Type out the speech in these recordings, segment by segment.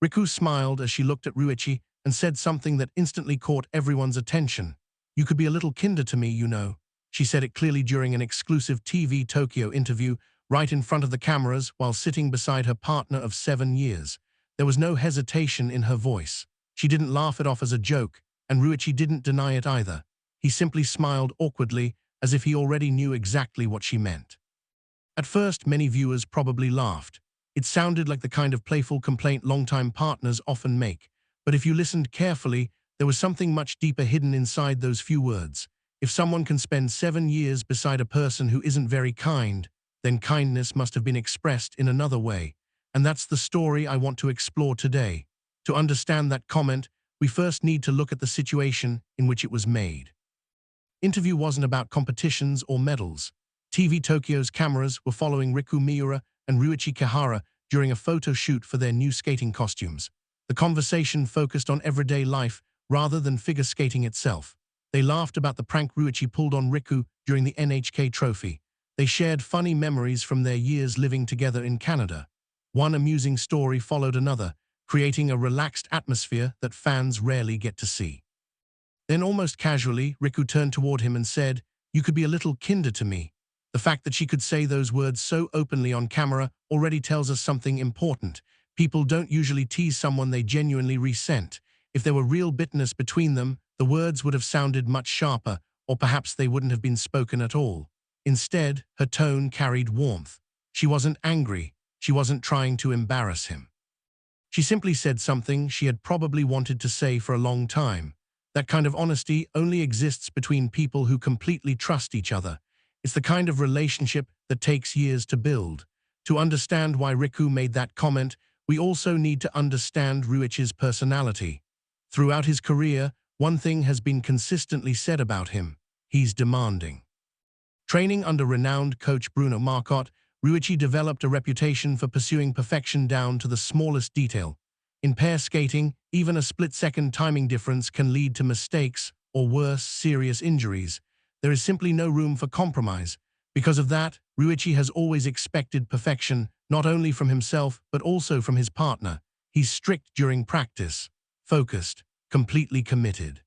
Riku smiled as she looked at Ryuichi and said something that instantly caught everyone's attention. "You could be a little kinder to me, you know." She said it clearly during an exclusive TV Tokyo interview, right in front of the cameras while sitting beside her partner of 7 years. There was no hesitation in her voice. She didn't laugh it off as a joke, and Ryuichi didn't deny it either. He simply smiled awkwardly, as if he already knew exactly what she meant. At first, many viewers probably laughed. It sounded like the kind of playful complaint longtime partners often make. But if you listened carefully, there was something much deeper hidden inside those few words. If someone can spend 7 years beside a person who isn't very kind, then kindness must have been expressed in another way. And that's the story I want to explore today. To understand that comment, we first need to look at the situation in which it was made. Interview wasn't about competitions or medals. TV Tokyo's cameras were following Riku Miura and Ryuichi Kihara during a photo shoot for their new skating costumes. The conversation focused on everyday life rather than figure skating itself. They laughed about the prank Ryuichi pulled on Riku during the NHK Trophy. They shared funny memories from their years living together in Canada. One amusing story followed another, creating a relaxed atmosphere that fans rarely get to see. Then almost casually, Riku turned toward him and said, "You could be a little kinder to me." The fact that she could say those words so openly on camera already tells us something important. People don't usually tease someone they genuinely resent. If there were real bitterness between them, the words would have sounded much sharper, or perhaps they wouldn't have been spoken at all. Instead, her tone carried warmth. She wasn't angry. She wasn't trying to embarrass him. She simply said something she had probably wanted to say for a long time. That kind of honesty only exists between people who completely trust each other. It's the kind of relationship that takes years to build. To understand why Riku made that comment, we also need to understand Ryuichi's personality. Throughout his career, one thing has been consistently said about him: he's demanding. Training under renowned coach Bruno Marcotte, Ryuichi developed a reputation for pursuing perfection down to the smallest detail. In pair skating, even a split-second timing difference can lead to mistakes or worse, serious injuries. There is simply no room for compromise. Because of that, Ryuichi has always expected perfection, not only from himself but also from his partner. He's strict during practice, focused, completely committed.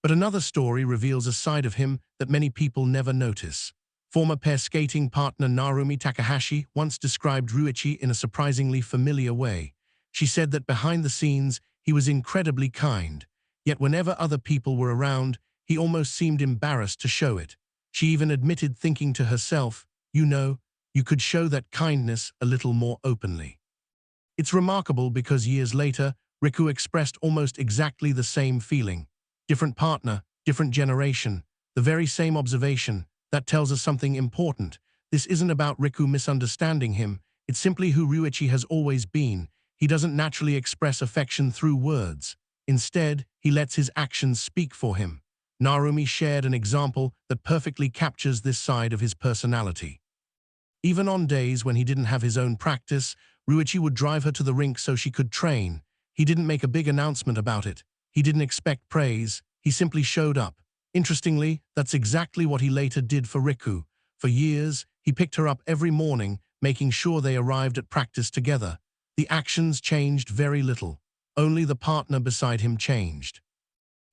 But another story reveals a side of him that many people never notice. Former pair skating partner Narumi Takahashi once described Ryuichi in a surprisingly familiar way. She said that behind the scenes, he was incredibly kind. Yet whenever other people were around, he almost seemed embarrassed to show it. She even admitted thinking to herself, "You know, you could show that kindness a little more openly." It's remarkable because years later, Riku expressed almost exactly the same feeling. Different partner, different generation, the very same observation. That tells us something important. This isn't about Riku misunderstanding him. It's simply who Ryuichi has always been. He doesn't naturally express affection through words. Instead, he lets his actions speak for him. Narumi shared an example that perfectly captures this side of his personality. Even on days when he didn't have his own practice, Ryuichi would drive her to the rink so she could train. He didn't make a big announcement about it. He didn't expect praise. He simply showed up. Interestingly, that's exactly what he later did for Riku. For years, he picked her up every morning, making sure they arrived at practice together. The actions changed very little. Only the partner beside him changed.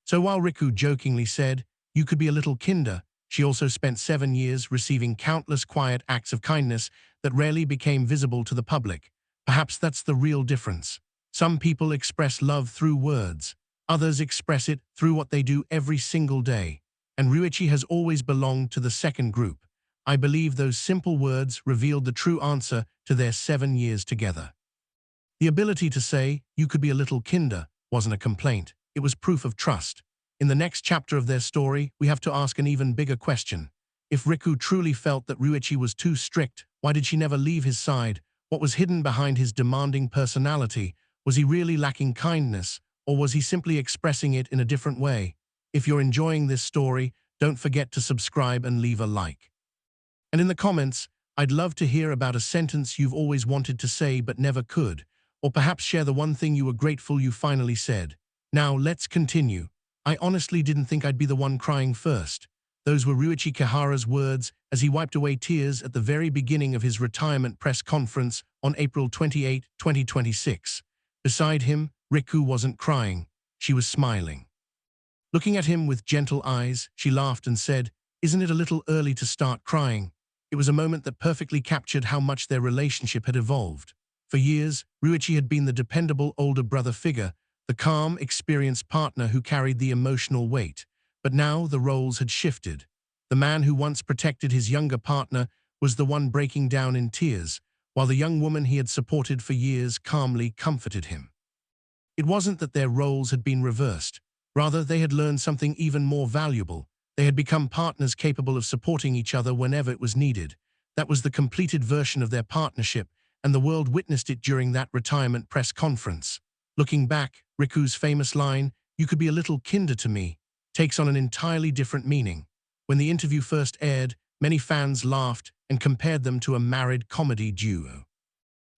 So while Riku jokingly said, "You could be a little kinder," she also spent 7 years receiving countless quiet acts of kindness that rarely became visible to the public. Perhaps that's the real difference. Some people express love through words. Others express it through what they do every single day. And Ryuichi has always belonged to the second group. I believe those simple words revealed the true answer to their 7 years together. The ability to say, "You could be a little kinder," wasn't a complaint. It was proof of trust. In the next chapter of their story, we have to ask an even bigger question. If Riku truly felt that Ryuichi was too strict, why did she never leave his side? What was hidden behind his demanding personality? Was he really lacking kindness, or was he simply expressing it in a different way? If you're enjoying this story, don't forget to subscribe and leave a like. And in the comments, I'd love to hear about a sentence you've always wanted to say but never could, or perhaps share the one thing you were grateful you finally said. Now, let's continue. I honestly didn't think I'd be the one crying first. Those were Ryuichi Kihara's words as he wiped away tears at the very beginning of his retirement press conference on April 28, 2026. Beside him, Riku wasn't crying. She was smiling. Looking at him with gentle eyes, she laughed and said, "Isn't it a little early to start crying?" It was a moment that perfectly captured how much their relationship had evolved. For years, Ryuichi had been the dependable older brother figure, the calm, experienced partner who carried the emotional weight. But now the roles had shifted. The man who once protected his younger partner was the one breaking down in tears, while the young woman he had supported for years calmly comforted him. It wasn't that their roles had been reversed. Rather, they had learned something even more valuable. They had become partners capable of supporting each other whenever it was needed. That was the completed version of their partnership, and the world witnessed it during that retirement press conference. Looking back, Riku's famous line, "You could be a little kinder to me," takes on an entirely different meaning. When the interview first aired, many fans laughed and compared them to a married comedy duo.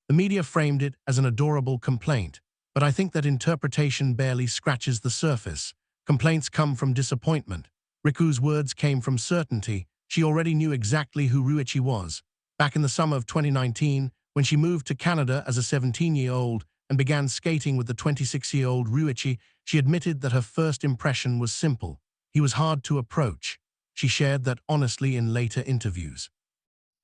The media framed it as an adorable complaint, but I think that interpretation barely scratches the surface. Complaints come from disappointment. Riku's words came from certainty. She already knew exactly who Ryuichi was. Back in the summer of 2019, when she moved to Canada as a 17-year-old and began skating with the 26-year-old Ryuichi, she admitted that her first impression was simple. He was hard to approach. She shared that honestly in later interviews.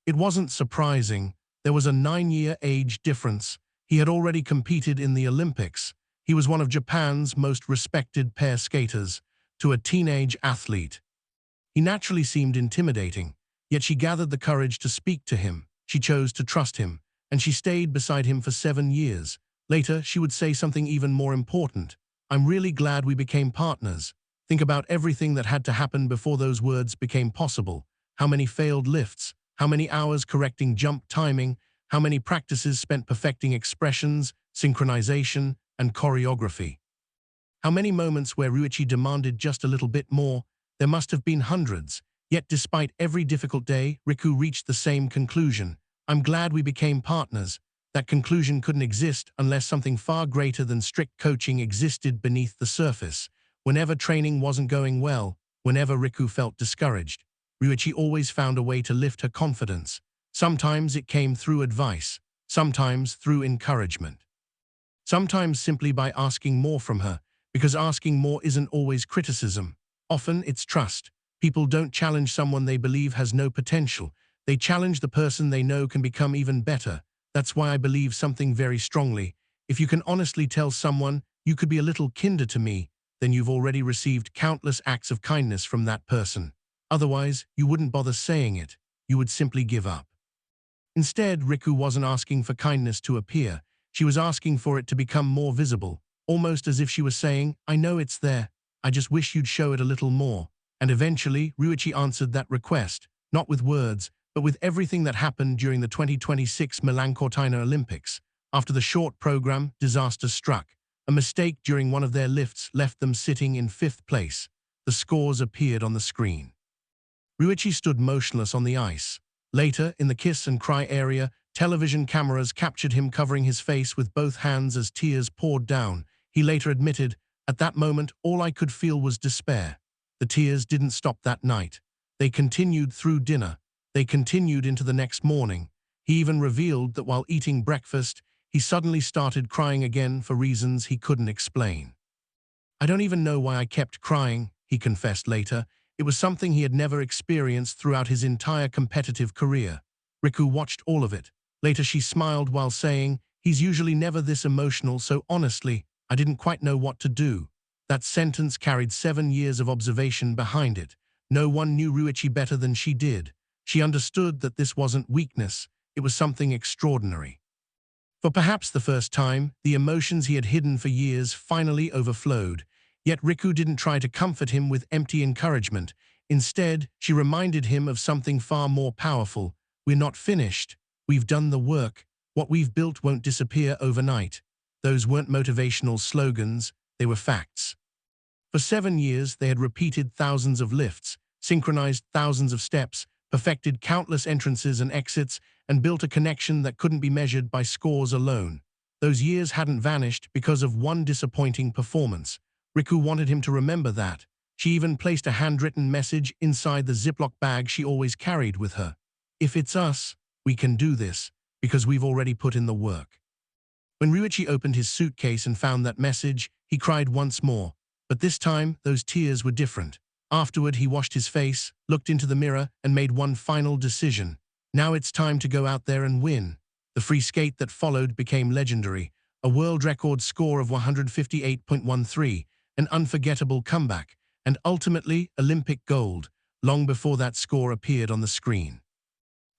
It wasn't surprising. There was a 9-year age difference. He had already competed in the Olympics. He was one of Japan's most respected pair skaters. To a teenage athlete, he naturally seemed intimidating, yet she gathered the courage to speak to him. She chose to trust him, and she stayed beside him for 7 years. Later, she would say something even more important. "I'm really glad we became partners." Think about everything that had to happen before those words became possible. How many failed lifts, how many hours correcting jump timing, how many practices spent perfecting expressions, synchronization, and choreography. How many moments where Ryuichi demanded just a little bit more. There must have been hundreds. Yet despite every difficult day, Riku reached the same conclusion. "I'm glad we became partners." That conclusion couldn't exist unless something far greater than strict coaching existed beneath the surface. Whenever training wasn't going well, whenever Riku felt discouraged, Ryuichi always found a way to lift her confidence. Sometimes it came through advice, sometimes through encouragement. Sometimes simply by asking more from her, because asking more isn't always criticism. Often it's trust. People don't challenge someone they believe has no potential. They challenge the person they know can become even better. That's why I believe something very strongly. If you can honestly tell someone, "You could be a little kinder to me," then you've already received countless acts of kindness from that person. Otherwise, you wouldn't bother saying it. You would simply give up. Instead, Riku wasn't asking for kindness to appear. She was asking for it to become more visible, almost as if she was saying, "I know it's there. I just wish you'd show it a little more." And eventually, Ryuichi answered that request, not with words, but with everything that happened during the 2026 Milano Olympics. After the short program, disaster struck. A mistake during one of their lifts left them sitting in 5th place. The scores appeared on the screen. Ryuichi stood motionless on the ice. Later, in the kiss and cry area, television cameras captured him covering his face with both hands as tears poured down. He later admitted, "At that moment, all I could feel was despair." The tears didn't stop that night. They continued through dinner. They continued into the next morning. He even revealed that while eating breakfast, he suddenly started crying again for reasons he couldn't explain. "I don't even know why I kept crying," he confessed later. It was something he had never experienced throughout his entire competitive career. Riku watched all of it. Later she smiled while saying, "He's usually never this emotional, so honestly, I didn't quite know what to do." That sentence carried 7 years of observation behind it. No one knew Ryuichi better than she did. She understood that this wasn't weakness, it was something extraordinary. For perhaps the first time, the emotions he had hidden for years finally overflowed. Yet Riku didn't try to comfort him with empty encouragement. Instead, she reminded him of something far more powerful. "We're not finished. We've done the work. What we've built won't disappear overnight." Those weren't motivational slogans, they were facts. For 7 years, they had repeated thousands of lifts, synchronized thousands of steps, perfected countless entrances and exits, and built a connection that couldn't be measured by scores alone. Those years hadn't vanished because of one disappointing performance. Riku wanted him to remember that. She even placed a handwritten message inside the Ziploc bag she always carried with her. "If it's us, we can do this, because we've already put in the work." When Ryuichi opened his suitcase and found that message, he cried once more. But this time, those tears were different. Afterward, he washed his face, looked into the mirror, and made one final decision. Now it's time to go out there and win. The free skate that followed became legendary, a world record score of 158.13, an unforgettable comeback, and ultimately Olympic gold, long before that score appeared on the screen.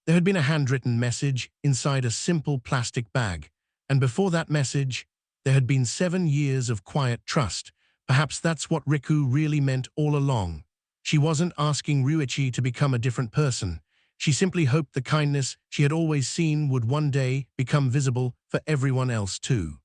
There had been a handwritten message inside a simple plastic bag, and before that message, there had been 7 years of quiet trust. Perhaps that's what Riku really meant all along. She wasn't asking Ryuichi to become a different person. She simply hoped the kindness she had always seen would one day become visible for everyone else too.